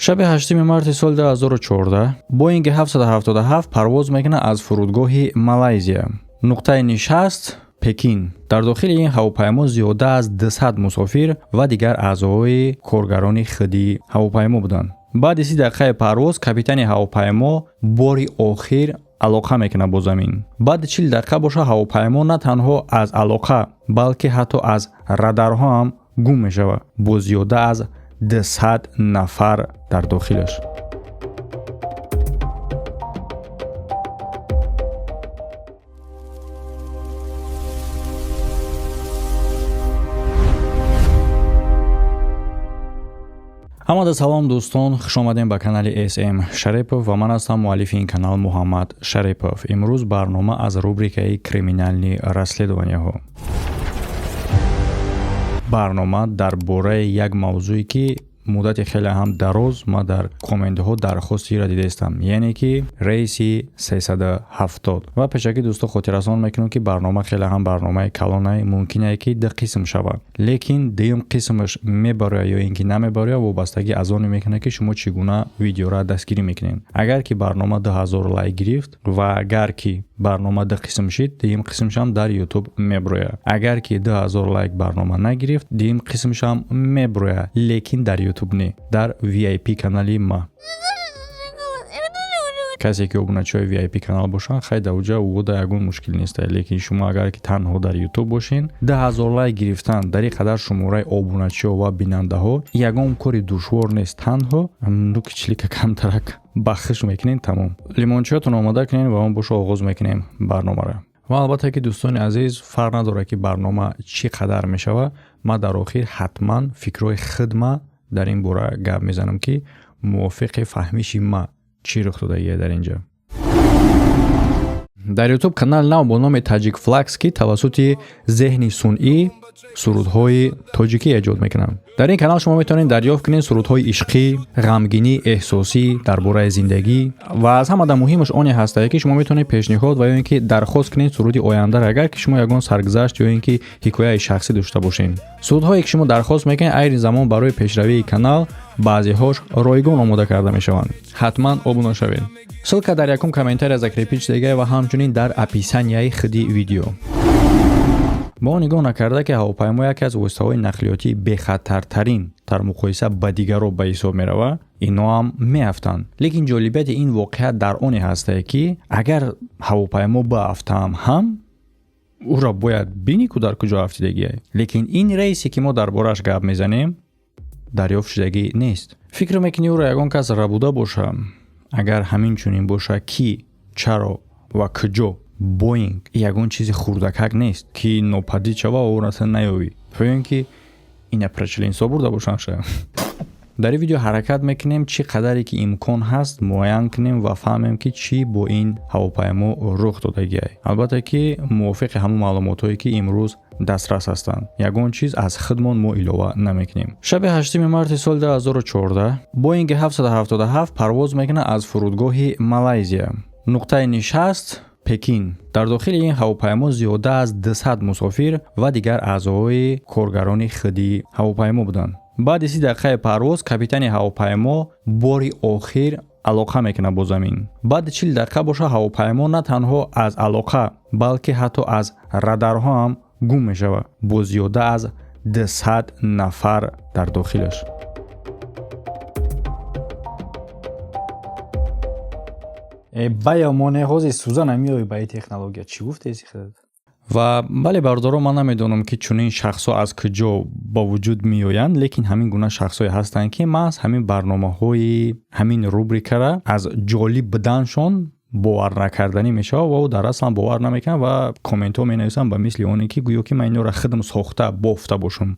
شب 8 مارس سال 2014 بوینگ 777 پرواز میکنه از فرودگاه مالایزیا. نقطه نشست پکین. در داخل این هواپیما زیاده از 200 مسافر و دیگر اعضای کارگران خودی هواپیما بودند. بعد 30 دقیقه پرواز کاپیتان هواپیما باری آخر علاقه میکنه با زمین. بعد 40 دقیقه باشه هواپیما نه تنها از علاقه بلکه حتی از رادارها هم گم میشود با زیاده از 200 نفر در داخلش. اما سلام دوستان، خوش آمدین به کانال SM شریپوف و من هستم مؤلف این کانال محمد شریپوف. امروز برنامه از روبریکای کریمینالنی расследования. برنامه درباره یک موضوعی که مدت خیلی هم دراز ما در کامنت ها درخواستی را دیده استم، یعنی که ریس 370 و پیشکی دوستو خاطررسان میکنم که برنامه خیلی هم برنامه کلانه ممکنه که دو قسم شود، لیکن دوم قسمش میبره یا اینکه نمیبره وابستگی از آن میکنه که شما چگونه ویدیو را دستگیری میکنین. اگر که برنامه 2000 لایک گرفت و اگر که برنامه دو قسم شد، دوم قسمش هم در یوتیوب میبره. اگر که 2000 لایک برنامه نگرفت، دوم قسمش هم میبره، لیکن در یوتیوب نه، در VIP کانالی ما. کسی که ابونچای VIP کانال باشن خیلی اوجا او دا یگون مشکل نیست، لیکن شما اگر که تنها در یوتیوب باشین 10000 لایک گرفتن در این قدر شماره ابونچا و بیننده ها یگون کاری دشوار نیست، تنها دو کچلیک کمترک بخش میکنین تمام. لیمونچاتون آماده کنین و ما باشه آغاز میکنیم برنامه را. و البته که دوستان عزیز فرق نداره که برنامه چی قدر میشوه، ما در آخر حتما فکرای خدمه در این باره گپ میزنم که موافق فهمیشی ما چی رخ داده در اینجا. در یوتیوب کانال نو با نام تاجیک فلکس که توسط ذهن صنعی سرودهای تاجیکی ایجاد میکنم. در این کانال شما میتونید دریافت کنید سرودهای عشقی، غمگینی، احساسی، درباره زندگی و از همه مهمش آنی هست که شما میتونید پیشنهاد و یا اینکه درخواست کنید سرودی آینده را اگر که شما یگان سرگذشت یا اینکه حکایت شخصی داشته باشین. سرودهایی که شما درخواست میکنید این زمان برای پیشروی کانال بعضی هاش رایگان آماده کرده میشوند. حتما ابونه شوید. سلک در یکم کامنتر از اکریپیچ دیگه و همچنین در اپیسانیای خودی ویدیو. با نگاه نکرده که هواپیما یکی از وسیله‌های نقلیاتی بخطرترین در مقایسه با دیگرها به حساب می‌رود، اینا هم میافتند. لیکن جالبیت این واقعیت در آن هست که اگر هواپیما بیافته هم او را باید بینی که در کجا افتادگیه. لیکن این ریسی که ما دربارش گپ میزنیم دریافت شدگی نیست. فکر میکنی او را یگان کس را بوده باشه؟ اگر همین چنین باشه کی، چرا و کجا؟ بوینگ یگان چیز خوردکک نیست که نوپدید شوه و اون اصلا نیاوی. فکر که این پرچلین سابورده باشن شه. در این ویدیو حرکت میکنیم چی قدری که امکان هست معاین کنیم و فهمیم که چی با این هواپیما رخ دادگیه. البته که موافق همون معلوماتایی که امروز دسترس هستند، یگان چیز از خودمان ما علاوه نمیکنیم. شب 8 مارس سال 2014 بوینگ 777 پرواز میکنه از فرودگاه مالایزیا. نقطه نشست پکین. در داخل این هواپیما زیاده از 200 مسافر و دیگر اعضای کارگران خودی هواپیما بودند. بعد 30 دقیقه پرواز کاپیتان هواپیما باری آخر علاقه میکنه با زمین. بعد 40 دقیقه باشه هواپیما نه تنها از علاقه بلکه حتی از رادارها هم گم میشود با زیاده از 200 نفر در داخلش. بیامانه حوزی سوزن همیایی به این تکنولوژی چی گفته ایسی خدد؟ و بله بردارو من نمیدونم که چونین شخص ها از کجا با وجود میآیند، لیکن همین گونه شخص های هستند که من از همین برنامه های همین روبریکه را از جالب بدنشان باور نکردنی میشه و در اصل باور نمیکنن و کامنت ها می نویسن به مثل اونی که گویا که من اینو را خودم ساخته بافته باشم.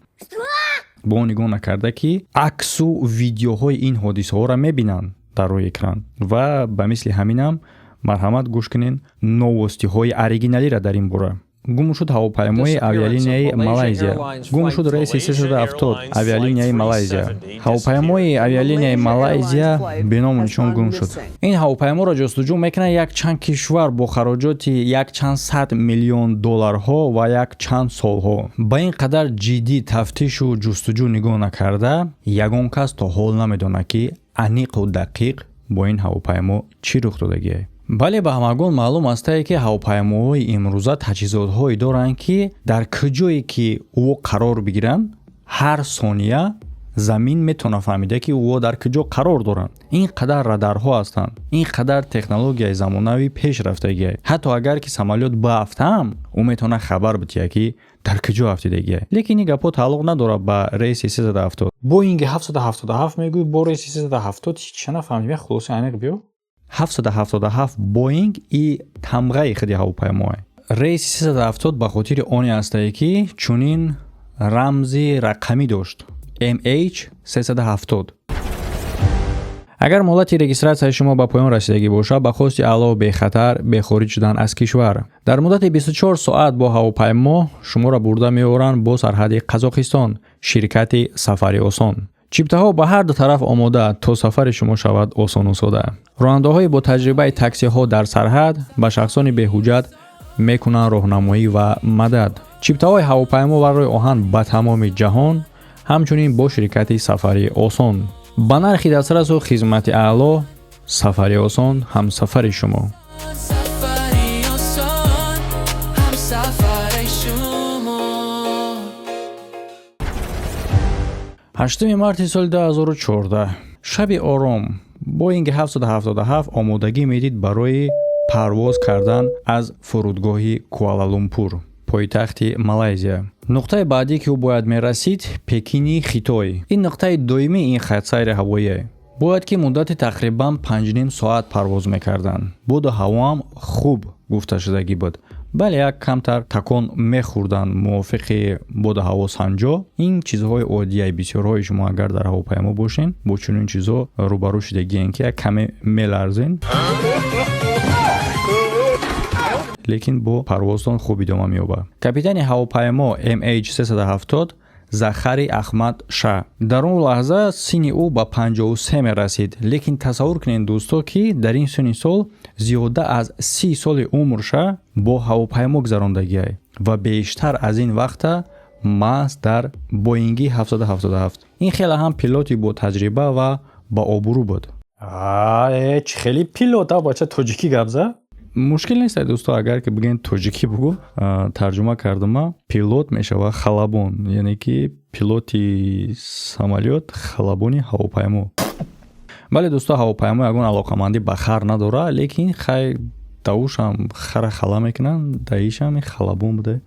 با نگاه نکرده که عکس و ویدیوهای این حادثه ها را میبینن در روی اکران و به مثل همینم مرحمت گوش کنین نوستی های اوریجینالی را در این باره گم شد هواپیمای آویالینیای مالایزیا. گم شد ریس 370 آویالینیای مالایزیا. هواپیمای آویالینیای مالایزیا به نام نشان گم شد. این هواپیما را جستجو میکنه یک چند کشور با خراجات یک چند صد میلیون دلارها و یک چند سالها. با این قدر جدی تفتیش و جستجو نگاه نکرده، یگان کس تا حال نمیدونه که انیق و دقیق با این هواپیما چی رخ دادگیه. بله به همگان معلوم است که هواپیماهای امروزه تجهیزات‌هایی دارند که در کجایی که او قرار بگیرن هر ثانیه زمین میتونه فهمیده که او در کجا قرار دارن. این قدر رادارها هستند، این قدر تکنولوژی زمانوی پیش رفتگی. حتی اگر که سامالیات بافته هم او میتونه خبر بده که در کجا افتادگی. لیکن این گپا تعلق نداره به ریس 370. بوینگ 777 میگوی با ریس 370 چه نفهمیدم خلاص انیق بیو. 777 بوینگ ای تمغه خودی هواپیماه. ریس 370 به خاطر آنی است که چنین رمزی رقمی داشت. MH370. اگر مدت رجیستراسیون شما به پایان رسیدگی باشه به خواست علاوه به خطر به خارج شدن از کشور در مدت 24 ساعت با هواپیما شما را برده می‌آورند با سرحد قزاقستان. شرکت سفری آسان چیپته ها به هر دو طرف آماده تا سفر شما شود آسان و ساده. راننده های با تجربه تاکسی ها در سرحد به شخصان به حجت میکنند راهنمایی و مدد. چیپته های هواپیما برای آهن به تمام جهان همچنین با شرکت سفری آسان با نرخ دسترس و خدمت اعلی. سفری آسان هم سفر شما. 8 مارت سال 2014 شب آرام بوینگ 777 آمادگی میدید برای پرواز کردن از فرودگاه کوالالامپور پایتخت مالایزیا. نقطه بعدی که او باید میرسید پکینی خیتای. این نقطه دومی این خط سیر هوایی باید که مدت تقریبا 5.5 ساعت پرواز میکردن. بود هوا هم خوب گفته شدگی بود. بله یک کمتر تکان میخوردن موافق بود هوا سنجا. این چیزهای عادیه بسیارهای شما اگر در هواپیما باشین با چنین چیزا روبرو شدگی این که کمی میلرزین لیکن با پروازتان خوب ادامه می‌یابد. کاپیتان هواپیما MH370 زخری احمد شاه در اون لحظه سن او به 53 رسید. لیکن تصور کنین دوستا که در این سن سال زیاده از 30 سال عمرش با هواپیما گذراندگی و بیشتر از این وقت ماست در بوینگ 777. این خیلی هم پیلوتی با تجربه و با آبرو بود. چه خیلی پیلوت بچه تاجیکی گبزه. مشکل نیست دوستا اگر که بگین توجیکی بگو ترجمه کردم پیلوت میشه خلبان یعنی که پیلوتی سامالیات خلبانی هواپیما. بله دوستا هواپیما یگان علاقمندی به خر نداره لیکن خیلی دوش هم خر خلا میکنن دایش هم خلبان بوده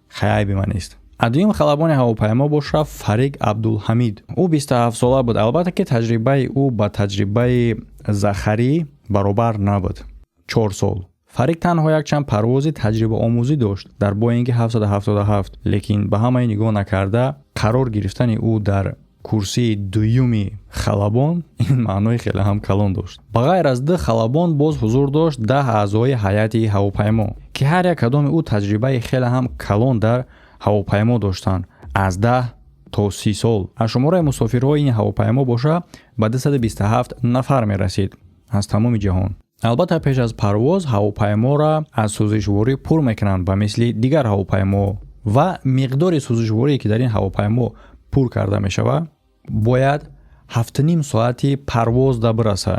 خیلی به من نیست. دویم خلبان هواپیما باشه فرید عبدالحمید. او 27 ساله بود. البته که تجربه او با تجربه زخری برابر نبود. 4 سال. فرید تنها یک چند پرواز تجربه آموزی داشت در بوینگ 777 لیکن به همه نگاه نکرده قرار گرفتن او در کرسی دویومی خلبان این معنای خیلی هم کلان داشت. بغیر از 10 خلبان باز حضور داشت 10 اعضای هیئت هواپیما که هر یک کدام او تجربه خیلی هم کلان در هواپیما داشتند از 10 تا 30 سال. از شماره مسافرهای این هواپیما باشه به 227 نفر می رسید از تمام جهان. البته پیش از پرواز هواپیما را از سوزشواری پر میکنند و مثل دیگر هواپیما و مقدار سوزشواری که در این هواپیما پر کرده می شود باید 7.5 ساعتی پرواز ده برسه.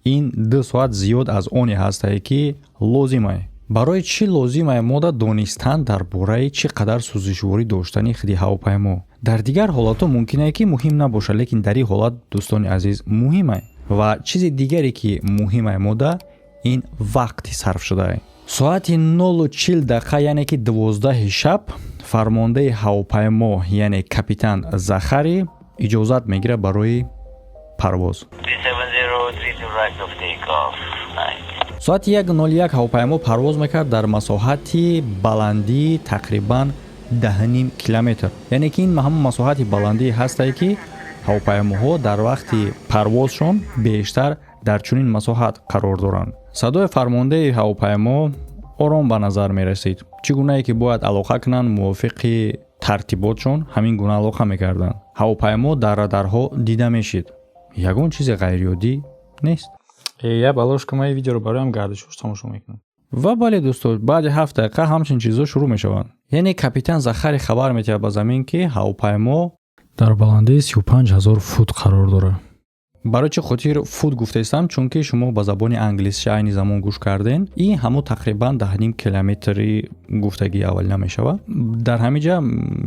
این 2 ساعت زیاد از آنی هسته که لازمه. برای چی لازمه ما دانستن درباره چقدر سوزشواری داشتن خودی هواپیما. در دیگر حالات ممکنه که مهم نباشه لیکن در این حالت دوستان عزیز مهمه. و چیز دیگری که مهمه موده این وقتی صرف شده. ساعت 0:40 یعنی که 12 شب فرمانده هواپیما یعنی کاپیتان زخری اجازت میگیره برای پرواز. ساعت 1:01 هواپیما پرواز میکرد در مساحت بلندی تقریبا 10.5 کیلومتر. یعنی که این هم مساحت بلندی هسته که هواپیماها در وقتی پروازشون بیشتر در چنین مساحت قرار دارند. صدای فرمانده هواپیما ором ба назар мерасид. Чӣ гунае ки бояд алоқа кунанд мувофиқи тартиботшон ҳамин гуна алоқа мекарданд. Ҳавопаймо дар радарҳо дида мешид. Ягон чизи ғайриоддӣ нест. Я балошка мои видеоро бароям гардишош тамошо мекунам. Ва бале дӯстон, баъди 7 дақиқа ҳамчун чизҳо шурӯъ мешаванд. Яъне капитан Захари хабар медиҳад ба замин ки ҳавопаймо дар баландии 35000 фут қарор дорад. барои чӣ хотир фут гуфтаистам? Чунки шумо ба забони англисӣ айни замон гӯш карден. Ин ҳамон тақрибан 10 километри гуфтагии аввалина мешавад. Дар ҳамин ҷа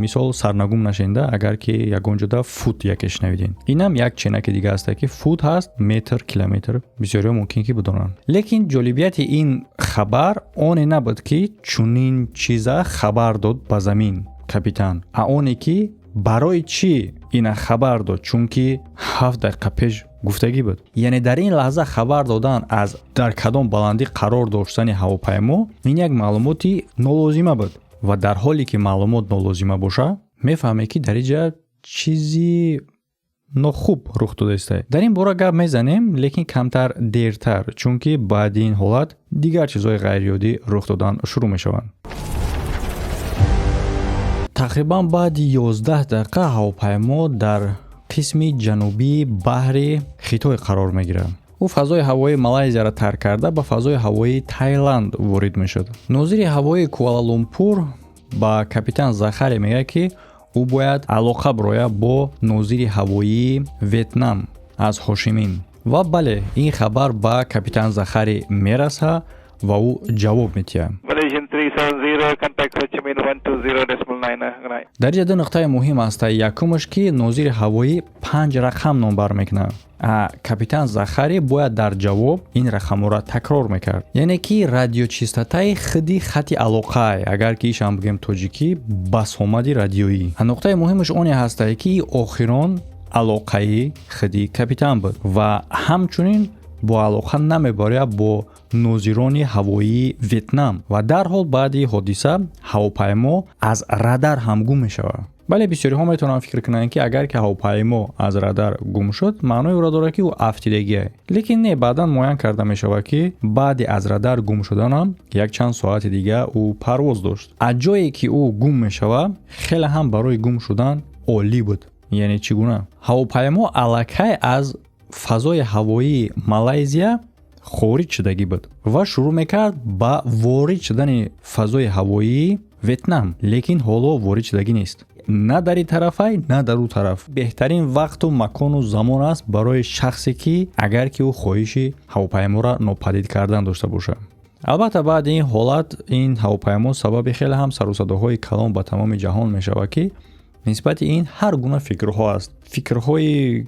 мисол сарнагум нашинда, агар ки ягон ҷода фут яке шнавидин. Инам як ченаки дига аст ки фут ҳаст, метр, километр. Бисёриҳо мумкин ки бидонанд. Лекин ҷолибияти ин хабар оне набуд ки чунин чиза хабар дод ба замин капитан. А оне ки барои чӣ ина хабар дод? Чунки 7 дақиқа пеш гуфтагӣ буд. Яъне дар ин лаҳза хабар додан аз дар кадом баландӣ қарор доштани ҳавопаймо ин як маълумоти нолозима буд. Ва дар ҳоле ки маълумот нолозима боша, мефаҳме ки дар ин ҷа чизи нохуб рух додааст. Дар ин бора гап мезанем, лекин камтар дертар, чунки баъди ин ҳолат дигар чизҳои ғайриоддӣ рух додан шурӯъ мешаванд. тақрибан баъди 11 дақиқа ҳавопаймо дар қисми ҷанубии баҳри Хитой қарор мегирад. ӯ фазои ҳавоии Малайзияро тарк карда ба фазои ҳавоии Таиланд ворид мешуд. Нозири ҳавоии Куала-Лумпур ба капитан Захари мегӯяд ки ӯ бояд алоқа бирояд бо нозири ҳавоии Ветнам аз Ҳошимин. Ва бале, ин хабар ба капитан Захари мераса ва ӯ ҷавоб медиҳад. дар ин ҷа ду нуқтаи муҳим аст. Якумаш ки нозири ҳавоӣ 5 рақам номбар мекунад. Капитан Захари бояд дар ҷавоб ин рақамҳоро такрор мекард. Яъне ки радиочистотаи хиди хати алоқае, агар ки ишам бигем тоҷикӣ, басомади радиоӣ. Нуқтаи муҳимаш оне ҳаст ки охирон алоқаи хиди капитан буд ва ҳамчунин бо алоқа намебаряд бо нозирони ҳавоии Ветнам ва дарҳол баъди ҳодиса ҳавопаймо аз радар ҳам гум мешавад. бале бисёриҳо метавонанд фикр кунанд ки агар ки ҳавопаймо аз радар гум шуд, маънои ӯро дорад ки ӯ афтидагиае. лекин не, баъдан муайян карда мешавад ки баъди аз радар гум шуданам якчанд соати дига ӯ парвоз дошт. аз ҷое ки ӯ гум мешавад хеле ҳам барои гум шудан олӣ буд. яъне чӣ гуна? ҳавопаймо аллакай аз фазои ҳавоии Малайзия خورید شدگی بود و شروع میکرد با وارد شدن فضای هوایی ویتنام، لیکن حالا وارد شدگی نیست. نه در این طرفه نه در اون طرف. بهترین وقت و مکان و زمان است برای شخصی که اگر که او خواهش هواپیما را ناپدید کردن داشته باشه. البته بعد این حالت این هواپیما سبب خیلی هم سر و صداهای کلام به تمام جهان میشود که نسبت این هر گونه فکرها است. فکرهای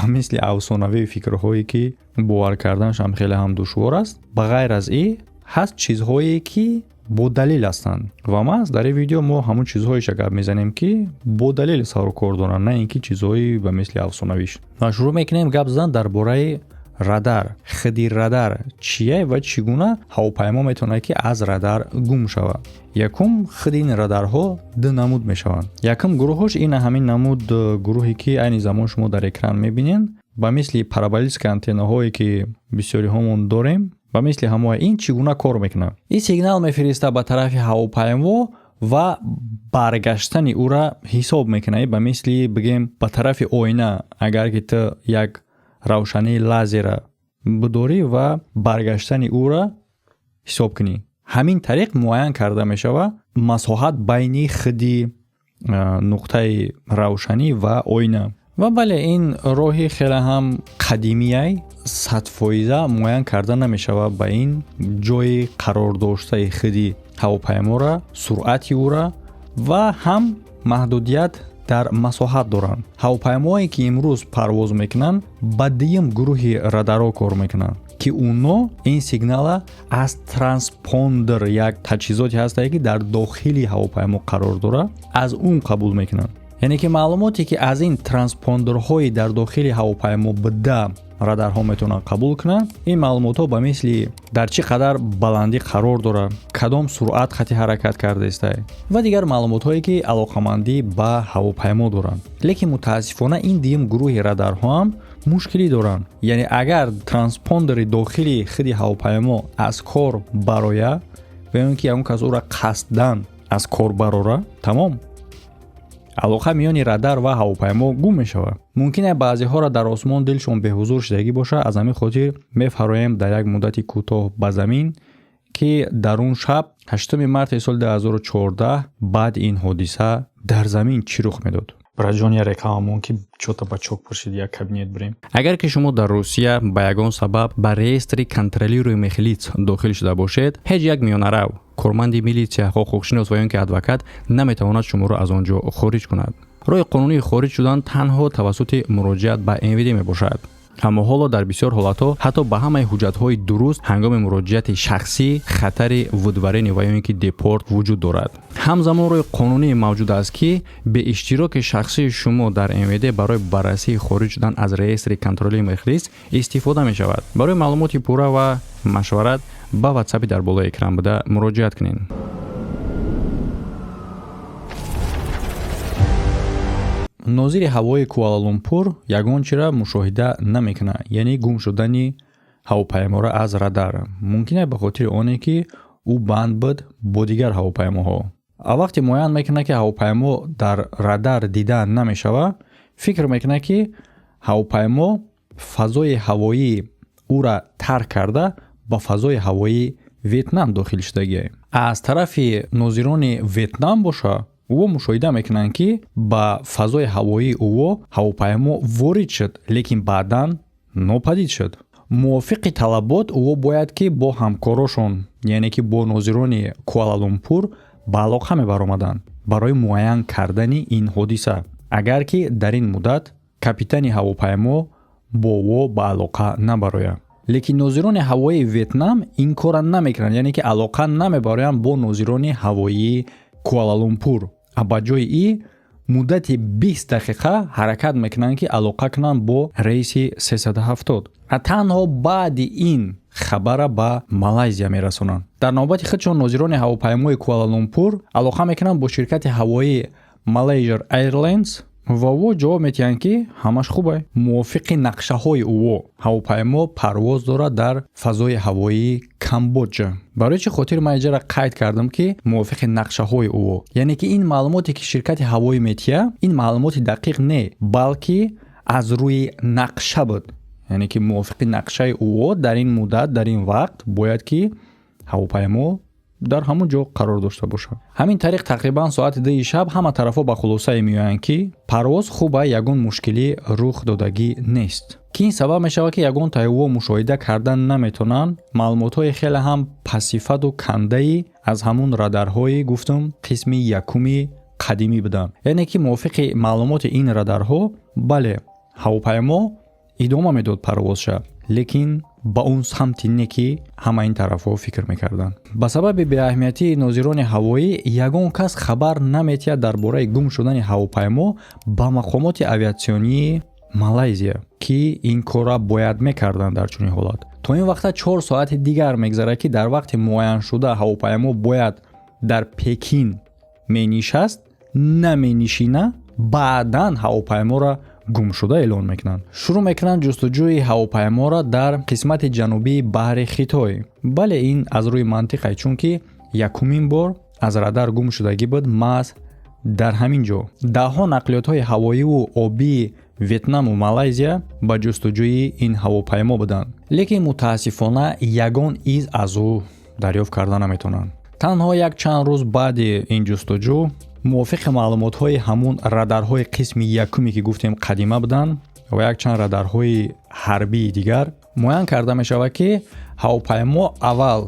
مثل افسانه‌ای، فکرهایی که باور کردنش هم خیلی هم دشوار است. بغیر از این هست چیزهایی که با دلیل هستند و ما از در این ویدیو ما همون چیزهایش گپ میزنیم که با دلیل سر و کار دارن، نه اینکه چیزهایی به مثل افسانه‌ایش. ما شروع میکنیم گپ زدن درباره رادار. خدی رادار چیه و چگونه هواپیما میتونه که از رادار گم شود؟ یکم خدی این رادارها دو نمود میشوند. یکم گروهش این همین نمود گروهی که عین زمان شما در اکران میبینین با مثل پارابولیک آنتناهایی که بسیاری همون داریم، با مثل همه این چگونه کار میکنه؟ این سیگنال میفرسته به طرف هواپیما و برگشتن او را حساب میکنه. با مثل بگیم به طرف آینه اگر که تو یک روشنی لازر بداری و برگشتن او را حساب کنی. همین طریق معین کرده می شود مساحت بین خدی نقطه روشنی و آینه. و بله این راهی خیلی هم قدیمیه، 100% معین کرده نمی شود به این جای قرار داشته خدی هواپیما را، سرعت او را و هم محدودیت در مساحت دارند. هواپیمایی که امروز پرواز میکنن با دیم گروهی رادارها کار میکنن که اونا این سیگنال از ترانسپوندر، یک تجهیزاتی هست که در داخل هواپیما قرار داره، از اون قبول میکنن. یعنی که معلوماتی که از این ترانسپوندرهای در داخل هواپیما بده رادارها میتونن قبول کنن، این معلومات ها به مثل در چه قدر بلندی قرار داره، کدام سرعت خطی حرکت کرده است و دیگر معلومات هایی که علاقمندی به هواپیما دارن. لیکن متاسفانه این دیم گروه رادارها هم مشکلی دارن. یعنی اگر ترانسپوندر داخلی خود هواپیما از کار برای و یا اینکه اون کس او را قصداً از کار براره، تمام алоқа миёни радар ва ҳавопаймо гум мешавад. мумкин аст баъзеҳоро дар осмон дилшон беҳузур шудагӣ бошад. аз ҳамин хотир мефароем дар як муддати кӯтоҳ ба замин ки дар он шаб 8 марти соли 2014 баъди ин ҳодиса дар замин чӣ рух медод. браҷон я рекламамон ки чота ба чок пуршид як кабинет бирем. агар ки шумо дар Русия ба ягон сабаб ба реестри контролируемых милиц дохил шуда бошед, ҳеҷ як миёнарав, корманди милитсия, ҳуқуқшинос ва ё ин ки адвокат наметавонад шуморо аз он ҷо хориҷ кунад. роҳи қонунии хориҷ шудан танҳо тавассути муроҷиат ба МВД мебошад. аммо ҳоло дар бисёр ҳолатҳо ҳатто ба ҳамаи ҳуҷҷатҳои дуруст ҳангоми муроҷиати шахсӣ хатари вудваренӣ ва ё ин ки депорт вуҷуд дорад. ҳамзамон роҳи қонунӣ мавҷуд аст ки бе иштироки шахсии шумо дар МВД барои баррасии хориҷ шудан аз реестри контролии мехлис истифода мешавад. барои маълумоти пурра ва машварат ба ватсапи дар болои экран буда муроҷиат кунед. нозири ҳавои Куала-Лумпур ягон чиро мушоҳида намекунад, яъне гум шудани ҳавопайморо аз радар. мумкин аст ба хотири оне ки ӯ банд буд бо дигар ҳавопаймоҳо. вақте муайян мекунад ки ҳавопаймо дар радар дида намешавад, фикр мекунад ки ҳавопаймо фазои ҳавоии ӯра тарк карда ба фазои ҳавоии Ветнам дохил шудагист. аз тарафи нозирони Ветнам боша ӯ мушоҳида мекунанд ки ба фазои ҳавоии ӯ ҳавопаймо ворид шуд, лекин баъдан нопадид шуд. мувофиқи талабот ӯ бояд ки бо ҳамкорошон, яъне ки бо нозирони Куала-Лумпур ба алоқа мебаромаданд барои муайян кардани ин ҳодиса. агар ки дар ин муддат капитани ҳавопаймо бо ӯ ба алоқа набарояд. лекин нозирони ҳавоии Ветнам ин кора намекунанд, яъне ки алоқа намебароянд бо нозирони ҳавоии Куала-Лумпур. ба ҷои и муддати 20 дақиқа ҳаракат мекунанд ки алоқа кунанд бо рейси 370. танҳо баъди ин хабара ба Малайзия мерасонанд. дар навбати худшон нозирони ҳавопаймои Куала-Лумпур алоқа мекунанд бо ширкати ҳавоии Malaysia Airlines ва ӯ ҷавоб метиҳанд ки ҳамаш хубе. мувофиқи нақшаҳои ӯ ҳавопаймо парвоз дорад дар фазои ҳавоии Камбоҷа. барои чӣ хотир ман иҷара қайд кардам ки мувофиқи нақшаҳои ӯ, яъне ки ин маълумоте ки ширкати ҳавоӣ метиҳад, ин маълумоти дақиқ не, балки аз рӯи нақша буд. яъне ки мувофиқи нақшаи ӯ дар ин муддат, дар ин вақт бояд ки ҳавопаймо дар ҳамун ҷо қарор дошта бошад. ҳамин тариқ тақрибан соати 2 шаб ҳама тарафҳо ба хулосае меоянд ки парвоз хуба ягон мушкилӣ рух додагӣ нест. ки ин сабаб мешавад ки ягон таъйиво мушоҳида кардан наметонанд маълумотҳои хеле ҳам пасифаду кандаи аз ҳамун радарҳои гуфтум қисми якуми қадимӣ буданд. яъне ки мувофиқи маълумоти ин радарҳо, бале ҳавопаймо идома медод парвоз шавад, лекин ба он самти не ки ҳама ин тарафҳо фикр мекарданд. ба сабаби беаҳамиятии нозирони ҳавоӣ ягон кас хабар наметиҳад дар бораи гум шудани ҳавопаймо ба мақомоти авиатсионии Малайзия ки ин кора бояд мекарданд. дар чунин ҳолат то ин вақта 4 соати дигар мегзарад ки дар вақти муайяншуда ҳавопаймо бояд дар Пекин менишаст, наменишина, баъдан ҳавопайморо гумшуда эълон мекунанд. шурӯъ мекунанд ҷустуҷӯи ҳавопайморо дар қисмати ҷанубии баҳри Хитой. бале ин аз рӯи мантиқай, чунки якумин бор аз радар гум шудагӣ буд маҳз дар ҳамин ҷо. даҳҳо нақлиётҳои ҳавоиву обии Ветнаму Малайзия ба ҷустуҷӯи ин ҳавопаймо буданд, лекин мутаассифона ягон из аз ӯ дарёфт карда наметавонанд. танҳо як чанд рӯз баъди ин ҷустуҷӯ мувофиқи маълумотҳои ҳамун радарҳои қисми якуме ки гуфтем қадима буданд ва як чанд радарҳои ҳарбии дигар муайян карда мешавад ки ҳавопаймо аввал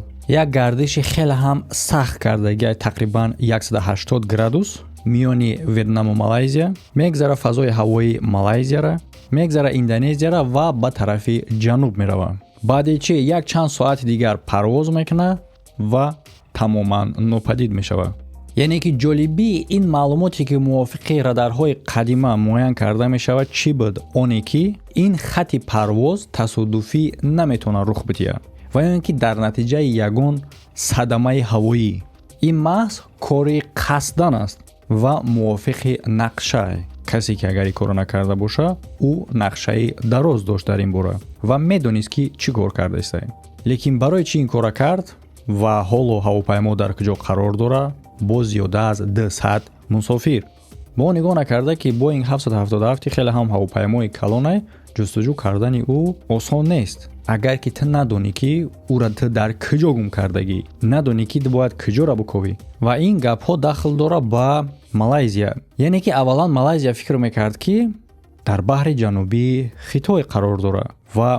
як гардиши хеле ҳам сахт кардаги тақрибан 180 градус миёни Ветнаму Малайзия мегзара фазои ҳавои Малайзияра, мегзара Индонезияра ва ба тарафи ҷануб меравад. баъди чи як чанд соати дигар парвоз мекунад ва тамоман нопадид мешавад. яъне ки ҷолибии ин маълумоте ки мувофиқи радарҳои қадима муайян карда мешавад чӣ буд? оне ки ин хати парвоз тасодуфӣ наметавонад рух бидиҳад ва ё ин ки дар натиҷаи ягон садамаи ҳавоӣ. ин маҳз кори қасдан аст ва мувофиқи нақша. касе ки агар ин кора накарда боша, ӯ нақшаи дароз дошт дар ин бора ва медонист ки чӣ кор кардаистад. лекин барои чӣ ин кора кард? ва ҳоло ҳавопаймо дар куҷо қарор дорад, бо зиёда аз 200 мусофир. мо нигоҳ накарда ки Boeing 777 хеле ҳам ҳавопаймои калонай, ҷустуҷӯ кардани ӯ осон нест. агар ки ту надонӣ ки ӯра ту дар куҷо гум кардагӣ, надонӣ ки ту бояд куҷора биковӣ. ва ин гапҳо дахл дорад ба Малайзия. яъне ки аввалан Малайзия фикр мекард ки дар баҳри ҷанубии Хитой қарор дорад ва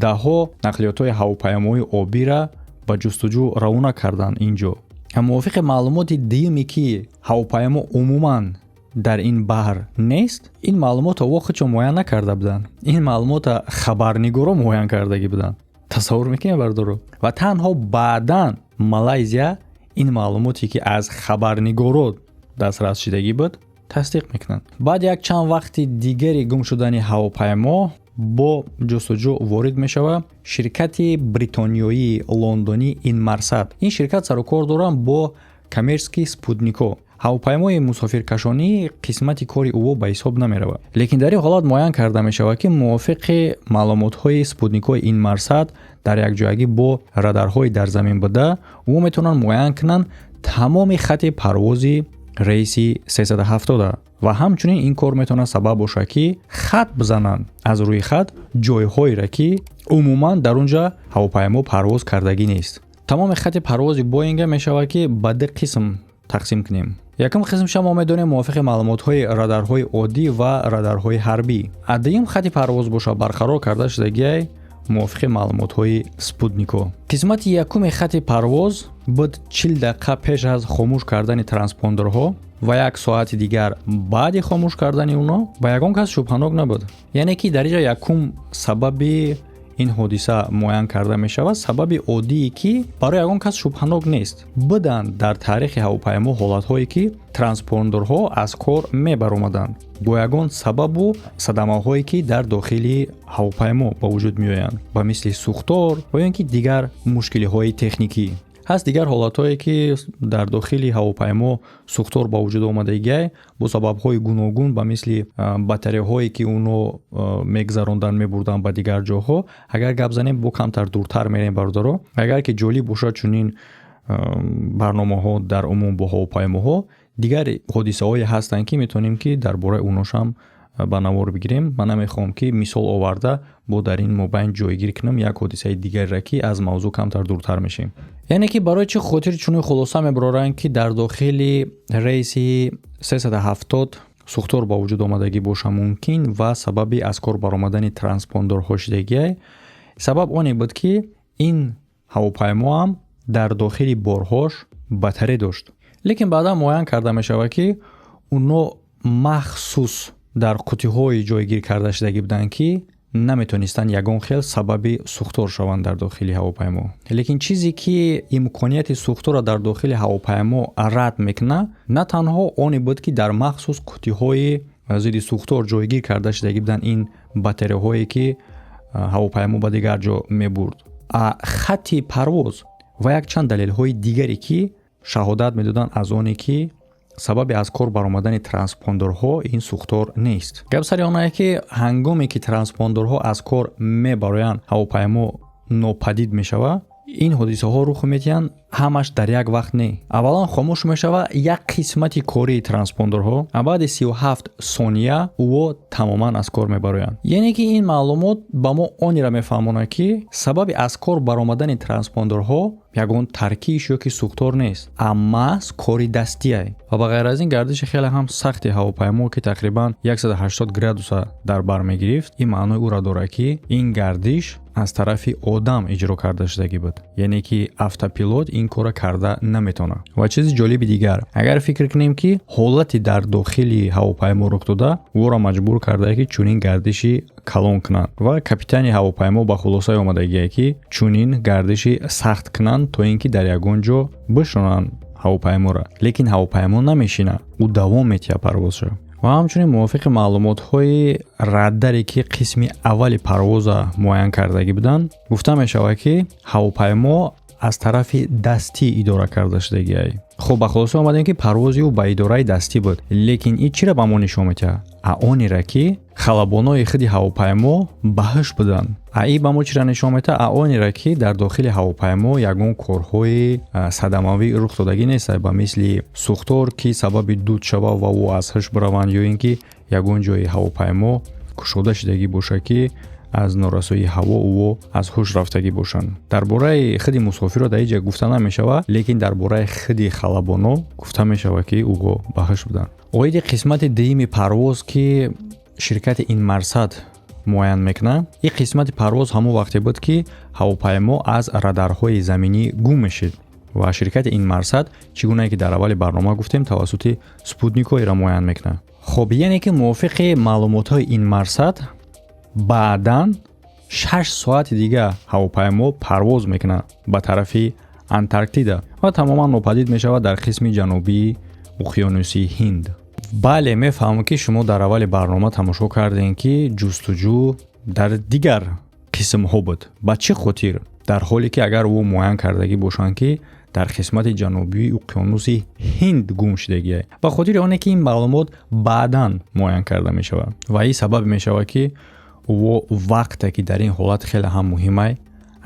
даҳҳо нақлиётҳои ҳавопаймои обира ба ҷустуҷӯ равона карданд инҷо. мувофиқи маълумоти дуюме ки ҳавопаймо умуман дар ин баҳр нест, ин маълумотро вохудшон муайян накарда буданд. ин маълумотро хабарнигоро муайян кардагӣ буданд. тасаввур мекунед бардоро? ва танҳо баъдан Малайзия ин маълумоте ки аз хабарнигоро дастрас шидагӣ буд тасдиқ мекунанд. баъд як чанд вақти дигари гум шудани ҳавопаймо бо ҷустуҷӯ ворид мешавад ширкати бритониёии лондонӣ Inmarsat. ин ширкат сарукор доранд бо коммерчески спутнико. ҳавопаймои мусофиркашонӣ қисмати кори ӯ ба ҳисоб намеравад. лекин дар ин ҳолат муайян карда мешавад ки мувофиқи маълумотҳои спутникои Inmarsat дар якҷоягӣ бо радарҳои дар замин буда ӯ метавонанд муайян кунанд тамоми хати парвози рейси 370 ва ҳамчунин ин кор метавонад сабаб бошад ки хат бизананд аз рӯи хат ҷойҳоеро ки умуман дар он ҷо ҳавопаймо парвоз кардагӣ нест. тамоми хати парвози Боинга мешавад ки ба ду қисм тақсим кунем. якум қисмша мо медонем мувофиқи маълумотҳои радарҳои оддӣ ва радарҳои ҳарбӣ. дуюм хати парвоз бошад барқарор карда шудагиай мувофиқи маълумотҳои спутнико. қисмати якуми хати парвоз буд 40 дақиқа пеш аз хомӯш кардани транспондерҳо ва як соати дигар баъди хомӯш кардани онҳо ба ягон кас шубҳанок набуд. яъне ки дар ин ҷо якум сабаби ин ҳодиса муайян карда мешавад сабаби оддие ки барои ягон кас шубҳанок нест. буданд дар таърихи ҳавопаймо ҳолатҳое ки транспондерҳо аз кор мебаромаданд бо ягон сабабу садамаҳое ки дар дохили ҳавопаймо ба вуҷуд меоянд ба мисли сӯхтор ва ё ин ки дигар мушкилиҳои техникӣ. ҳаст дигар ҳолатҳое ки дар дохили ҳавопаймо сӯхтор ба вуҷуд омадагиай бо сабабҳои гуногун ба мисли батареяҳое ки онҳо мегузаронданд мебурданд ба дигар ҷоҳо. агар гап занем бо камтар дуртар мерем бародаро. агар ки ҷолиб бошад чунин барномаҳо дар умум бо ҳавопаймоҳо, дигар ҳодисаҳое ҳастанд ки метавонем ки дар бораи онҳошам ба навор бигирем. ман намехоҳам ки мисол оварда бо дар ин мобайн ҷойгир кунам як ҳодисаи дигареро ки аз мавзӯъ камтар дуртар мешем. яъне ки барои чӣ хотир чунин хулоса мебароранд ки дар дохили рейси 370 сӯхтор ба вуҷуд омадагӣ боша мумкин ва сабаби аз кор баромадани транспондерҳо шудагиай. сабаб оне буд ки ин ҳавопаймо ҳам дар дохили борҳош батарей дошт. лекин баъдан муайян карда мешавад ки онҳо махсус дар қутиҳои ҷойгир карда шудагӣ буданд ки наметонистанд ягон хел сабаби сӯхтор шаванд дар дохили ҳавопаймо. лекин чизе ки имконияти сӯхторро дар дохили ҳавопаймо рад мекунад на танҳо оне буд ки дар махсус қутиҳои зидди сӯхтор ҷойгир карда шудагӣ буданд ин батареяҳое ки ҳавопаймо ба дигар ҷо мебурд, хати парвоз ва якчанд далелҳои дигаре ки шаҳодат медоданд аз оне ки сабаби аз кор баромадани транспондерҳо ин сӯхтор нест. гап сари онае ки ҳангоме ки транспондерҳо аз кор мебароянд ҳавопаймо нопадид мешавад. ин ҳодисаҳо рух медиҳанд ҳамаш дар як вақт не. аввалан хомӯш мешавад як қисмати кории транспондерҳо, баъди 37 сония ӯ тамоман аз кор мебароянд. яъне ки ин маълумот ба мо онеро мефаҳмонад ки сабаби аз кор баромадани транспондерҳо ягон таркиш ёки сӯхтор нест, аммас кори дастиай. ва ба ғайр аз ин гардиши хеле ҳам сахти ҳавопаймо ки тақрибан 180 градуса дар бар мегирифт, ин маънои ӯро дорад ки ин гардиш аз тарафи одам иҷро карда шудагӣ буд. яъне ки автопилот ин кора карда наметавонад. ва чизи ҷолиби дигар, агар фикр кунем ки ҳолати дар дохили ҳавопаймо рух дода, ӯро маҷбур кардае ки чунин гардиши калон кунанд ва капитани ҳавопаймо ба хулосае омадагие ки чунин гардиши сахт кунанд то ин ки дар ягон ҷо бишонанд ҳавопайморо. лекин ҳавопаймо намешинад, ӯ давом метиҳад парвозша. ва ҳамчунин мувофиқи маълумотҳои радаре ки қисми аввали парвоза муайян кардагӣ буданд, гуфта мешавад ки ҳавопаймо аз тарафи дастӣ идора карда шудагиай. хуб ба хулоса омадем ки парвози ӯ ба идораи дастӣ буд. лекин ин чиро ба мо нишон медиҳад? онеро ки халабонои худи ҳавопаймо баҳуш буданд. ай ба мо чира нишон медиҳад? Аонеро ки дар дохили ҳавопаймо ягон корҳои садамавӣ рух додагӣ нест, ба мисли сӯхтор ки сабаби дуд шава ва ӯ аз ҳуш бираванд, ё ин ки ягон ҷои ҳавопаймо кушода шудагӣ боша ки аз норасоии ҳаво ӯ аз ҳуш рафтагӣ бошанд. Дар бораи худи мусофиро дар инҷа гуфта намешавад, лекин дар бораи худи халабоно гуфта мешавад ки ӯҳо ба ҳуш буданд. Оиди қисмати дуюми парвоз ки ширкати Инмарсат муайян мекунад, ин қисмати парвоз ҳамон вақте буд ки ҳавопаймо аз радарҳои заминӣ гум мешид ва ширкати Инмарсат чӣ гунае ки дар аввали барнома гуфтем тавассути спутникҳоеро муайян мекунад. хоб яъне ки мувофиқи маълумотҳои Инмарсат баъдан 6 соати дига ҳавопаймо парвоз мекунад ба тарафи Антарктида ва тамоман нопадид мешавад дар қисми ҷанубии уқёнуси Ҳинд. бале, мефаҳмам ки шумо дар аввали барнома тамошо кардем ки ҷустуҷӯ дар дигар қисмҳо буд. Ба чӣ хотир? Дар ҳоле ки агар ӯ муайян кардагӣ бошанд ки дар қисмати ҷанубии уқёнуси Ҳинд гум шудагӣ. Ба хотири оне ки ин маълумот баъдан муайян карда мешавад ва ин сабаб мешавад ки ӯ вақте ки дар ин ҳолат хеле ҳам муҳимай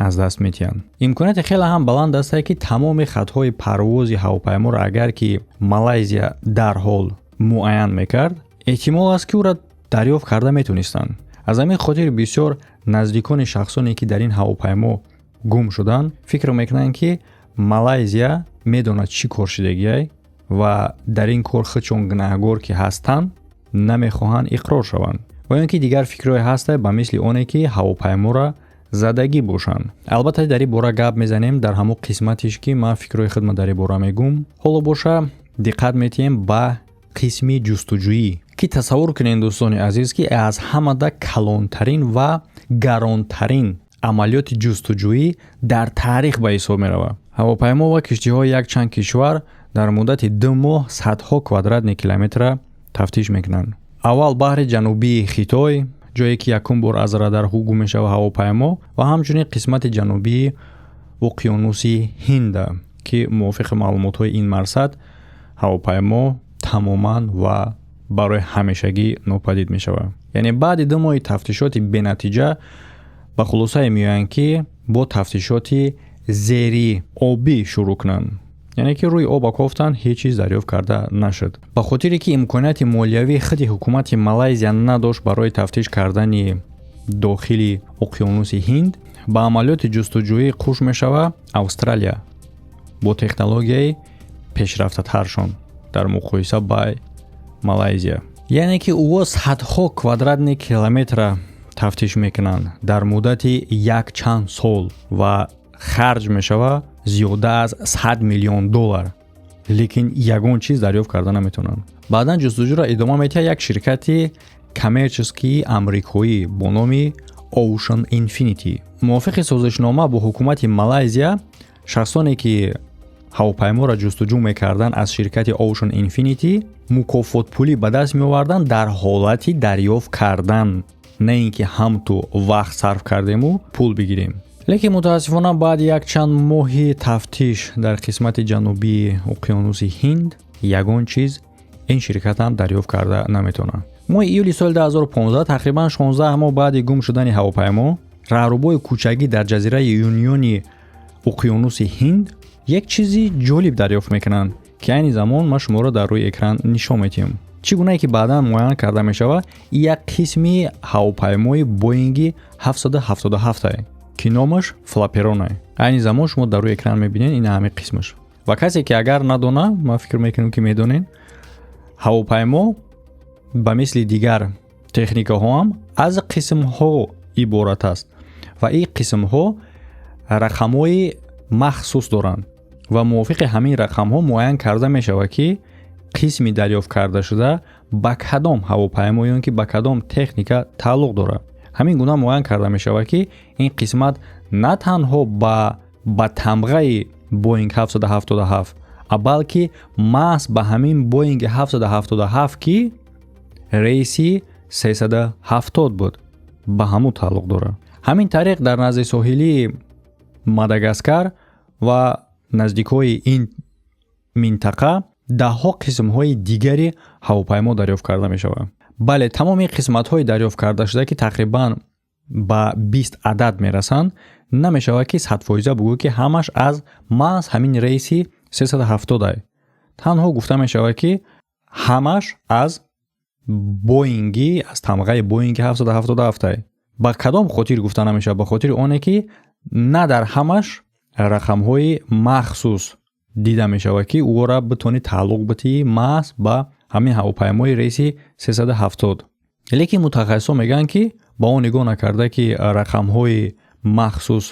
аз даст метиҳанд. имконияти хеле ҳам баланд аст ки тамоми хатҳои парвози ҳавопайморо агар ки Малайзия дарҳол муайян мекард, эҳтимол аст ки ӯро дарёфт карда метонистанд. аз ҳамин хотир бисёр наздикони шахсоне ки дар ин ҳавопаймо гум шуданд фикр мекунанд ки Малайзия медонад чӣ кор шудагиай ва дар ин кор худшон гунаҳгор ки ҳастанд намехоҳанд иқрор шаванд. ва ин ки дигар фикрҳое ҳаста ба мисли оне ки ҳавопайморо задагӣ бошанд. албатта дар ин бора гап мезанем дар ҳамон қисматиш ки ман фикрҳои худам дар ин бора мегӯм. ҳоло боша диққат метиҳем ба қисми ҷустуҷӯӣ ки тасаввур кунед дӯстони азиз ки аз ҳамада калонтарин ва гаронтарин амалиёти ҷустуҷӯӣ дар таърих ба ҳисоб меравад. ҳавопаймо ва киштиҳои якчанд кишвар дар муддати 2 моҳ садҳо квадратни километра тафтиш мекунанд. аввал баҳри ҷанубии Хитой, ҷое ки якум бор аз радарҳо гум мешавад ҳавопаймо, ва ҳамчунин қисмати ҷанубии уқёнуси Ҳинда ки мувофиқи маълумотҳои Инмарсат ҳавопаймо тамоман ва барои ҳамешагӣ нопадид мешавад. яъне баъди 2 моҳи тафтишоти бенатиҷа ба хулосае меоянд ки бо тафтишоти зери обӣ шурӯъ кунанд. яъне ки рӯи оба кофтан ҳеҷ чиз дарёфт карда нашуд. ба хотире ки имконияти молиявии худи ҳукумати Малайзия надошт барои тафтиш кардани дохили уқёнуси Ҳинд, ба амалиёти ҷустуҷӯӣ қуш мешавад Австралия бо технологияи пешрафтатаршон дар муқоиса ба Малайзия. яъне ки ӯҳо садҳо квадратни километра тафтиш мекунанд дар муддати якчанд сол ва харҷ мешавад зиёда аз $100 миллион, лекин ягон чиз дарёфт карда наметавонанд. баъдан ҷустуҷӯро идома медиҳад як ширкати коммерческии амрикоӣ бо номи Ocean Infinity. мувофиқи созишнома бо ҳукумати Малайзия, шахсоне ки ҳавопайморо ҷустуҷӯ мекарданд аз ширкати Ocean Infinity мукофотпулӣ ба даст меоварданд дар ҳолати дарёфт кардан, на ин ки ҳам ту вақт сарф кардему пул бигирем. лекин мутаассифона баъди якчанд моҳи тафтиш дар қисмати ҷанубии уқёнуси Ҳинд ягон чиз ин ширкат ҳам дарёфт карда наметавонад. моҳи июли соли 2015 тақрибан 16 моҳ баъди гум шудани ҳавопаймо, раҳрубои кӯчагӣ дар ҷазираи Юньёни уқёнуси Ҳинд як чизи ҷолиб дарёфт мекунанд ки айни замон ма шуморо дар рӯи экран нишон медиҳам. чӣ гунае ки баъдан муайян карда мешавад, як қисми ҳавопаймои Боинги 777 ки номаш Флаперон аст. айни замон шумо дар рӯи экран мебинед, ин ҳамин қисмаш. ва касе ки агар надона, ман фикр мекунам ки медонед, ҳавопаймо ба мисли дигар техникаҳо ҳам аз қисмҳо иборат аст ва ин қисмҳо рақамҳои махсус доранд ва мувофиқи ҳамин рақамҳо муайян карда мешавад ки қисми дарёфт карда шуда ба кадом ҳавопаймо ё ки ба кадом техника тааллуқ дорад. ҳамин гуна муайян карда мешавад ки ин қисмат на танҳо ба тамғаи Boeing 777, балки маҳз ба ҳамин Boeing 777 ки рейси 370 буд ба ҳамон тааллуқ дорад. ҳамин тариқ дар назди соҳилии Мадагаскар ва наздикҳои ин минтақа даҳҳо қисмҳои дигари ҳавопаймо дарёфт карда мешавад. бале, тамоми қисматҳои дарёфт карда шуда ки тақрибан ба 20 адад мерасанд, намешавад ки 100% бугӯ ки ҳамаш аз маҳз ҳамин рейси 370 ай. танҳо гуфта мешавад ки ҳамаш аз боинги, аз тамғаи боинги 777 ай. ба кадом хотир гуфта намешавад? ба хотири оне ки на дар ҳамаш рақамҳои махсус дида мешавад ки ӯро битони тааллуқ битии маҳз ба ҳамин ҳавопаймои рейси 370. лекин мутахассисон мегӯянд ки ба он нигоҳ накарда ки рақамҳои махсус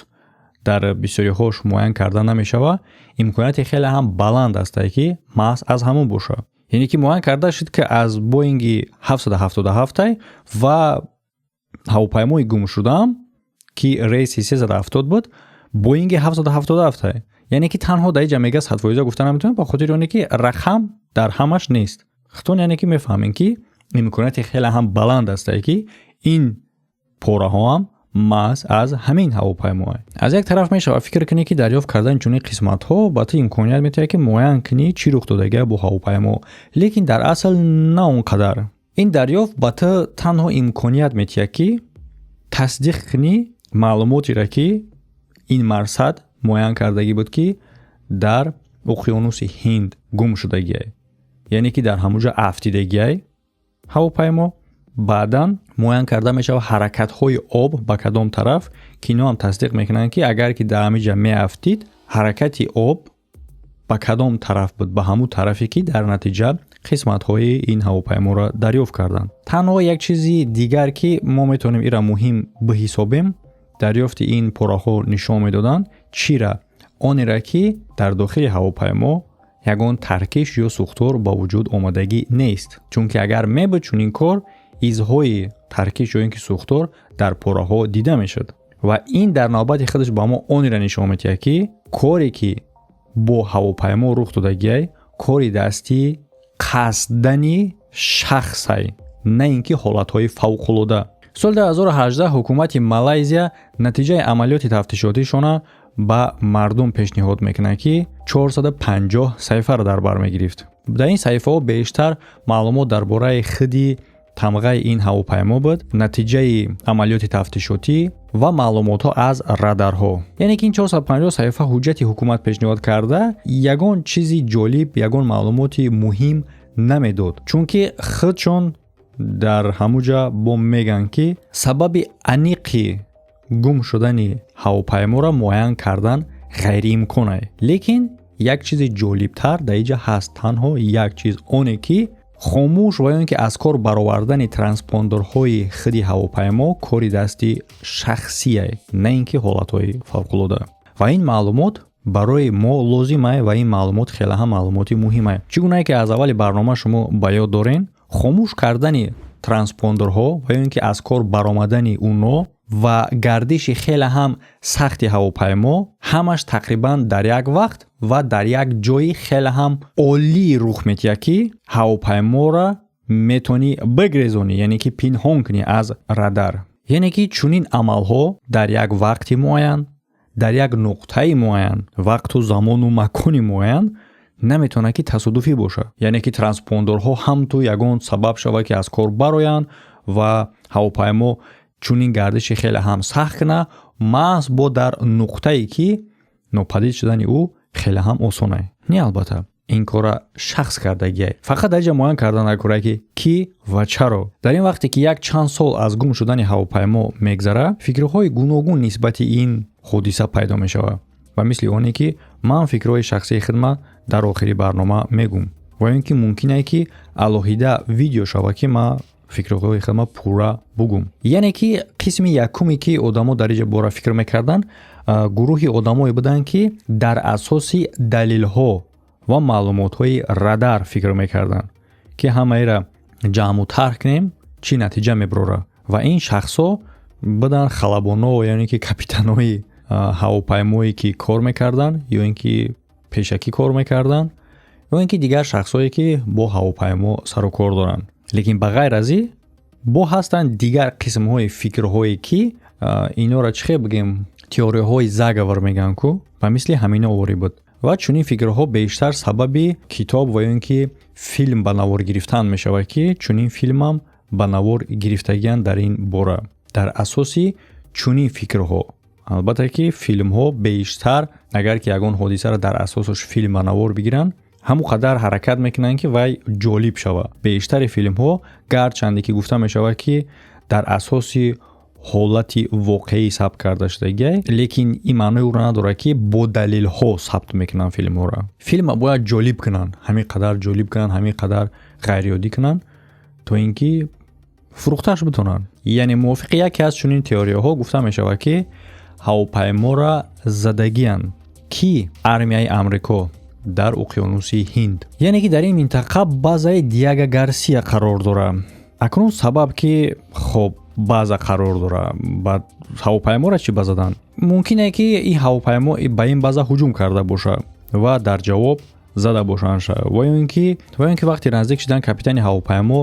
дар бисёриҳош муайян карда намешавад, имконияти хеле ҳам баланд аст ки маҳз аз ҳамон бошад. яъне ки муайян карда шуд ки аз боинги 777 ва ҳавопаймои гумшудаам ки рейси 370 буд, боинги 777. яъне ки танҳо дар инҷа мега 100% гуфта наметавонем, ба хотири оне ки рақам дар ҳамаш нест. хитон яъне ки мефаҳмем ки имконияти хеле ҳам баланд аст ки ин пораҳо ҳам маҳз аз ҳамин ҳавопаймо. аз як тараф мешавад фикр кунӣ ки дарёфт кардани чунин қисматҳо ба ту имконият метиҳад ки муайян кунӣ чӣ рух додагия бо ҳавопаймо, лекин дар асл на он қадар. ин дарёфт ба ту танҳо имконият метиҳад ки тасдиқ кунӣ маълумотеро ки ин марсад муайян кардагӣ буд ки дар уқёнуси Ҳинд гум шудагиай, яъне ки дар ҳамунҷо афтидагиай ҳавопаймо. баъдан муайян карда мешавад ҳаракатҳои об ба кадом тараф, ки инҳо ҳам тасдиқ мекунанд ки агар ки дар ҳаминҷа меафтид, ҳаракати об ба кадом тараф буд, ба ҳамун тарафе ки дар натиҷа қисматҳои ин ҳавопайморо дарёфт карданд. танҳо як чизи дигар ки мо метавонем ира муҳим биҳисобем дарёфти ин пораҳо нишон медоданд чира? онеро ки дар дохили ҳавопаймо ягон таркиш ё сӯхтор ба вуҷуд омадагӣ нест. чунки агар мебуд чунин кор, изҳои таркиш ё ин ки сӯхтор дар пораҳо дида мешуд ва ин дар навбати худаш ба мо онеро нишон медиҳад ки коре ки бо ҳавопаймо рух додагиай кори дасти қасдани шахсай, на ин ки ҳолатҳои фавқулода. соли 2018 ҳукумати Малайзия натиҷаи амалиёти тафтишотишона ба мардум пешниҳод мекунад ки 450 саҳифаро дар бар мегирифт. дар ин саҳифаҳо бештар маълумот дар бораи худи тамғаи ин ҳавопаймо буд, натиҷаи амалиёти тафтишотӣ ва маълумотҳо аз радарҳо. яъне ки ин 450 саҳифа ҳуҷҷати ҳукумат пешниҳод карда ягон чизи ҷолиб, ягон маълумоти муҳим намедод, чунки худшон дар ҳамунҷа бо мегӯянд ки сабаби аниқи гум шудани ҳавопайморо муайян кардан ғайриимкон аст. лекин як чизи ҷолибтар дар инҷа ҳаст. танҳо як чиз оне ки хомӯш ва ё ин ки аз кор баровардани транспондерҳои худи ҳавопаймо кори дасти шахсӣ аст, на ин ки ҳолатҳои фавқулода. ва ин маълумот барои мо лозим аст ва ин маълумот хеле ҳам маълумоти муҳим аст. чӣ гуна ки аз аввали барнома шумо ба ёд дорен, хомӯш кардани транспондерҳо ва ё ин ки аз кор баромадани унҳо ва гардиши хеле ҳам сахти ҳавопаймо ҳамаш тақрибан дар як вақт ва дар як ҷои хеле ҳам олӣ рух метиҳад ки ҳавопайморо метавонӣ бигрезонӣ, яъне ки пинҳон кунӣ аз радар. яъне ки чунин амалҳо дар як вақти муайян, дар як нуқтаи муайян, вақту замону макони муайян наметавонад ки тасодуфӣ бошад. яъне ки транспондерҳо ҳам ту ягон сабаб шавад ки аз кор бароянд ва ҳавопаймо чунин гардиши хеле ҳам сахт кунад, маҳз бо дар нуқтае ки нопадид шудани ӯ хеле ҳам осон аст. не албатта ин кора шахс кардагиай. фақат дар инҷа муайян карда накунад ки кӣ ва чаро. дар ин вақте ки як чанд сол аз гум шудани ҳавопаймо мегзарад, фикрҳои гуногун нисбати ин ҳодиса пайдо мешавад. ва мисли оне ки ман фикрҳои шахсии худам дар охири барнома мегӯм. ва ин ки мумкин аст ки алоҳида видео шавад ки ман фикрҳои худам пурра бугум. яъне ки қисми якуме ки одамо дар инҷа бора фикр мекарданд, гурӯҳи одамое буданд ки дар асоси далелҳо ва маълумотҳои радар фикр мекарданд ки ҳамаира ҷамъу тарк кунем чӣ натиҷа мебарорад. ва ин шахсҳо буданд халабоно, яъне ки капитанои ҳавопаймое ки кор мекарданд ё ин ки пешакӣ кор мекарданд ё ин ки дигар шахсое ки бо ҳавопаймо сару кор доранд. лекин ба ғайр аз ин бо ҳастанд дигар қисмҳои фикрҳое ки инҳоро чӣ хел бигем, теорияҳои заговор мегӯянд ку ба мисли ҳамина овори буд. ва чунин фикрҳо бештар сабаби китоб ва ё ин ки филм ба навор гирифтан мешавад ки чунин филмам ба навор гирифтагианд дар ин бора. дар асоси чунин фикрҳо. албатта ки филмҳо бештар агар ки ягон ҳодисаро дар асосаш филм ба навор бигиранд, ҳамон қадар ҳаракат мекунанд ки вай ҷолиб шавад. Бештари филмҳо гарчанде ки гуфта мешавад ки дар асоси ҳолати воқеӣ сабт карда шудагӣ, лекин ин маънои ӯро надорад ки бо далелҳо сабт мекунанд филмҳоро. Филм бояд ҷолиб кунанд, ҳамин қадар ҷолиб кунанд, ҳамин қадар ғайриоддӣ кунанд, то ин ки фурӯхташ битонанд. яъне мувофиқи яке аз чунин теорияҳо гуфта мешавад ки ҳавопайморо задагиянд ки армияи амрико дар уқёнуси Ҳинд. яъне ки дар ин минтақа базаи Диего Гарсия қарор дорад. акнун сабаб ки хоб база қарор дорад, баъд ҳавопайморо чӣ базадан? мумкине ки ин ҳавопаймо ба ин база ҳуҷум карда бошад ва дар ҷавоб зада бошанд. ва ин ки вақти наздик шудан капитани ҳавопаймо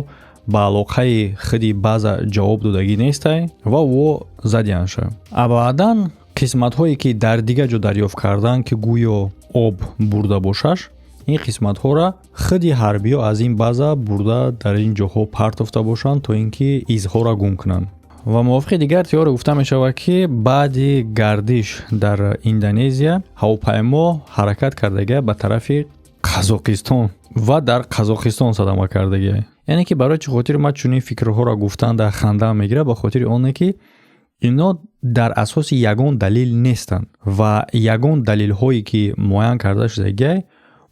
ба алоқаи худи база ҷавоб додагӣ нестай ва во задиянд. баъдан қисматҳое ки дар дигар ҷо дарёфт карданд ки гӯё об бурда бошаш, ин қисматҳоро худи ҳарбиё аз ин база бурда дар ин ҷоҳо партофта бошанд, то ин ки изҳоро гум кунанд. ва мувофиқи дигар теория гуфта мешавад ки баъди гардиш дар Индонезия ҳавопаймо ҳаракат кардагӣ ба тарафи Қазоқистон ва дар Қазоқистон садама кардагӣ. яъне ки барои чӣ хотир ман чунин фикрҳоро гуфтан дар ханда мегирад, ба хотири оне ки ино дар асоси ягон далил нестанд ва ягон далилҳое ки муайян карда шудагӣ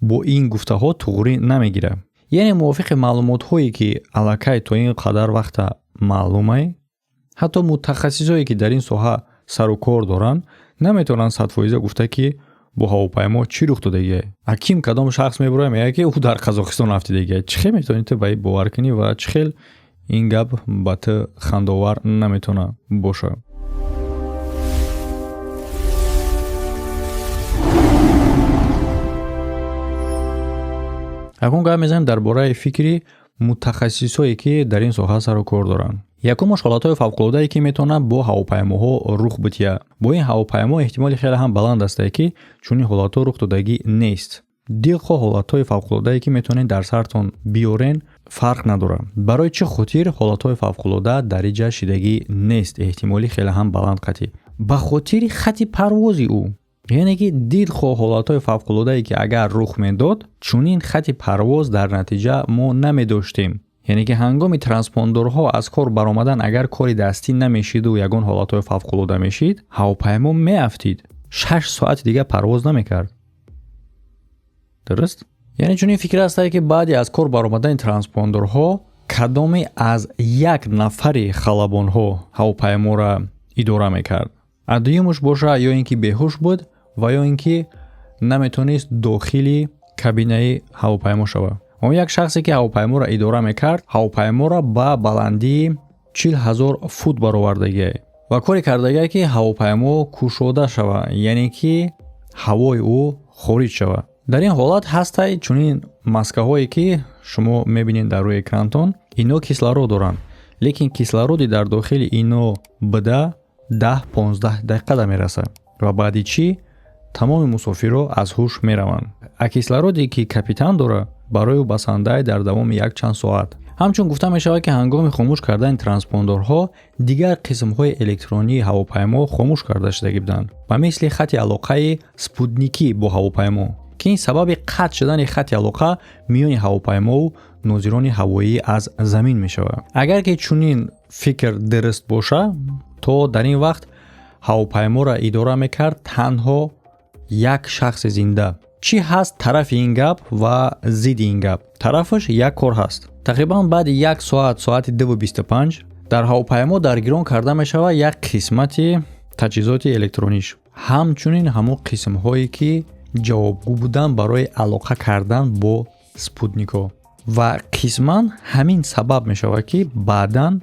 бо ин гуфтаҳо туғрӣ намегирад. яъне мувофиқи маълумотҳое ки аллакай то ин қадар вақта маълумай, ҳатто мутахассисое ки дар ин соҳа сару кор доранд наметавонанд 100% гуфта ки бо ҳавопаймо чӣ рух додагӣ. аким кадом шахс мебурояд мегӯяд ки ӯ дар Қазоқистон рафтидагӣ. чӣ хел метавонӣ ту ба ин бовар кунӣ ва чӣ хел ин гап ба ту хандовар наметавонад бошад. акун гап мезанем дар бораи фикри мутахассисое ки дар ин соҳа сару кор доранд. якумаш ҳолатҳои фавқулодае ки метавонанд бо ҳавопаймоҳо рух битиҳад. бо ин ҳавопаймо эҳтимоли хеле ҳам баланд астае ки чунин ҳолатҳо рух додагӣ нест. дилхоҳ ҳолатҳои фавқулодае ки метавонед дар сартон биёрен фарқ надорад. барои чӣ хотир ҳолатҳои фавқулода дариҷа шидагӣ нест, эҳтимоли хеле ҳам баланд қатъӣ? ба хотири хати парвози ӯ. яъне ки дилхоҳ ҳолатҳои фавқулодае ки агар рух медод, чунин хати парвоз дар натиҷа мо намедоштем. яъне ки ҳангоми транспондорҳо аз кор баромадан агар кори дастӣ намешиду ягон ҳолатҳои фавқулода мешид, ҳавопаймо меафтид, 6 соати дигар парвоз намекард. дуруст? яъне чунин фикр астае ки баъди аз кор баромадани транспондорҳо кадоме аз як нафари халабонҳо ҳавопайморо идора мекард. дуюмуш боша ё ин ки беҳуш буд ва ё ин ки наметавонист дохили кабинаи ҳавопаймо шавад. он як шахсе ки ҳавопайморо идора мекард, ҳавопайморо ба баландии 40,000 фут баровардагӣ ва коре кардагӣ ки ҳавопаймо кушода шавад, яъне ки ҳавои ӯ хориҷ шавад. дар ин ҳолат ҳастай чунин маскаҳое ки шумо мебинед дар рӯи экрантон, ино кислород доранд, лекин кислороди дар дохили ино буда 10-15 дақиқа мерасад ва баъди чӣ тамоми мусофирро аз ҳуш мераванд. кислороде ки капитан дорад барои ӯ басандаи дар давоми як чанд соат. ҳамчун гуфта мешавад ки ҳангоми хомӯш кардани транспондорҳо дигар қисмҳои электронии ҳавопаймо хомӯш карда шудагӣ буданд, ба мисли хати алоқаи спутникӣ бо ҳавопаймо, ки ин сабаби қатъ шудани хати алоқа миёни ҳавопаймову нозирони ҳавоӣ аз замин мешавад. агар ки чунин фикр дуруст боша, то дар ин вақт ҳавопайморо идора мекард танҳо як шахси зинда. чӣ ҳаст тарафи ин гап ва зидди ин гап? тарафаш як кор ҳаст. тақрибан баъди 1 соат, соати 2:25 дар ҳавопаймо даргирон карда мешавад як қисмати таҷҳизоти электрониш, ҳамчунин ҳамон қисмҳое ки ҷавобгӯ буданд барои алоқа кардан бо спутникҳо. ва қисман ҳамин сабаб мешавад ки баъдан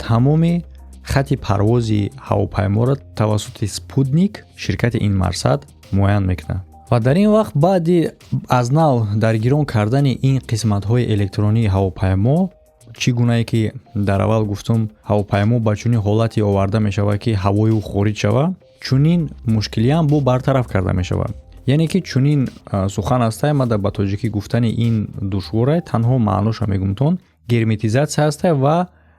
тамоми хати парвози ҳавопайморо тавассути спутник, ширкати Инмарсат муайян мекунад. ва дар ин вақт баъди аз нав даргирон кардани ин қисматҳои электронии ҳавопаймо, чӣ гунае ки дар аввал гуфтум ҳавопаймо ба чунин ҳолате оварда мешавад ки ҳавои ӯ хориҷ шавад, чунин мушкилиам бу бартараф карда мешавад. яъне ки чунин сухан астае, ма ба тоҷикӣ гуфтани ин душворе, танҳо маъноша мегумтон герметизатсия астае ва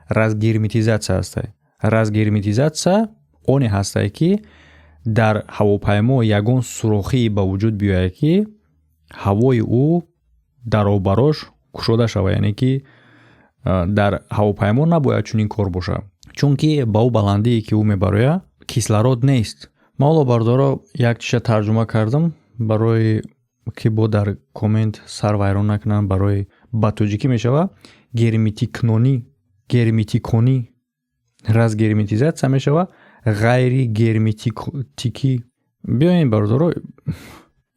разгерметизатсия астае. разгерметизатсия оне ҳастае ки дар ҳавопаймо ягон сурохие ба вуҷуд биёяд ки ҳавои ӯ даробарош кушода шавад, яъне ки дар ҳавопаймо набояд чунин кор бошад, чунки ба ӯ баландие ки ӯ мебарояд кислород нест. ман ҳоло бардоро як чиша тарҷума кардам барои ки бо дар коммент сар вайрон накунанд. Барои ба тоҷикӣ мешавад герметиконӣ разгерметизатсия мешавад ғайри герметикӣ. биёин бардоро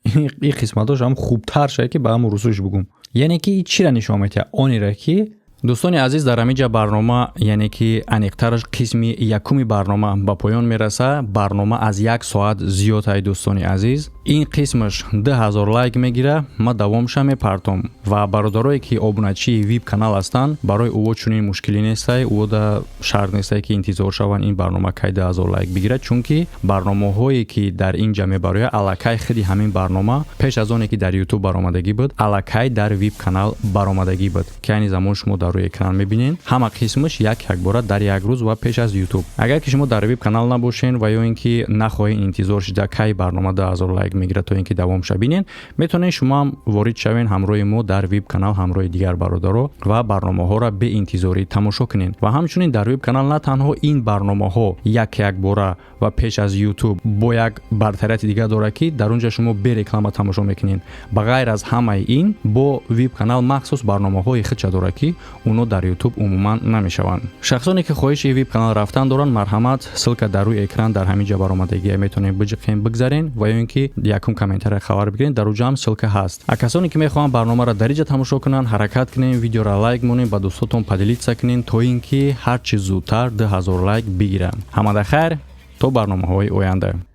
ин қисматош ҳам хубтар шад ки ба ҳамун русуш бигум. яъне ки чиро нишон медиҳад? онеро ки дӯстони азиз, дар ҳаминҷа барнома яъне ки аниқтараш қисми якуми барнома ба поён мерасад. барнома аз 1 соат зиёд ай дӯстони азиз. ин қисмаш 2000 лайк мегирад. ман давомша мепартом ва бародарое ки обуначии вип канал ҳастанд, барои ӯҳо чунин мушкилӣ нестай, ӯҳо да шарт нестай ки интизор шаванд ин барнома кай 2000 лайк бигирад, чунки барномаҳое ки дар инҷа мебарояд аллакай хиди ҳамин барнома пеш аз оне ки дар ютуб баромадагӣ буд, аллакай дар вип канал баромадагӣ буд, ки айни замон шумо дар рӯи экран мебинед. ҳама қисмаш як бора дар як рӯз ва пеш аз ютуб. агар ки шумо дар вип канал набошен ва ё ин ки нахоҳед интизор шида кай барнома 2000 лайк мегирад то ин ки давомша бинен, метавонед шумо ҳам ворид шавен ҳамроҳи мо дар вип канал, ҳамроҳи дигар бародаро ва барномаҳоро беинтизорӣ тамошо кунед. ва ҳамчунин дар вип канал на танҳо ин барномаҳо як бора ва пеш аз ютуб бо як бартарияти дигар дорад ки дар онҷа шумо береклама тамошо мекунед. ба ғайр аз ҳамаи ин, бо вип канал махсус барномаҳои худша дорад ки уно дар ютуб умуман намешаванд. шахсоне ки хоҳиши вип канал рафтан доранд, марҳамат, ссилка дар рӯи экран дар ҳаминҷа баромадагӣ метавонед биҷиқен бигзарен ва ё ин ки якум комментария хабар бигирен. дар уҷа ҳам ссилка ҳаст. а касоне ки мехоҳанд барномаро дар инҷа тамошо кунанд, ҳаракат кунен, видеоро лайк монед, ба дӯстотон падилитса кунен, то ин ки ҳарчи зудтар 2000 лайк бигиранд. ҳамада хайр то барномаҳои оянда.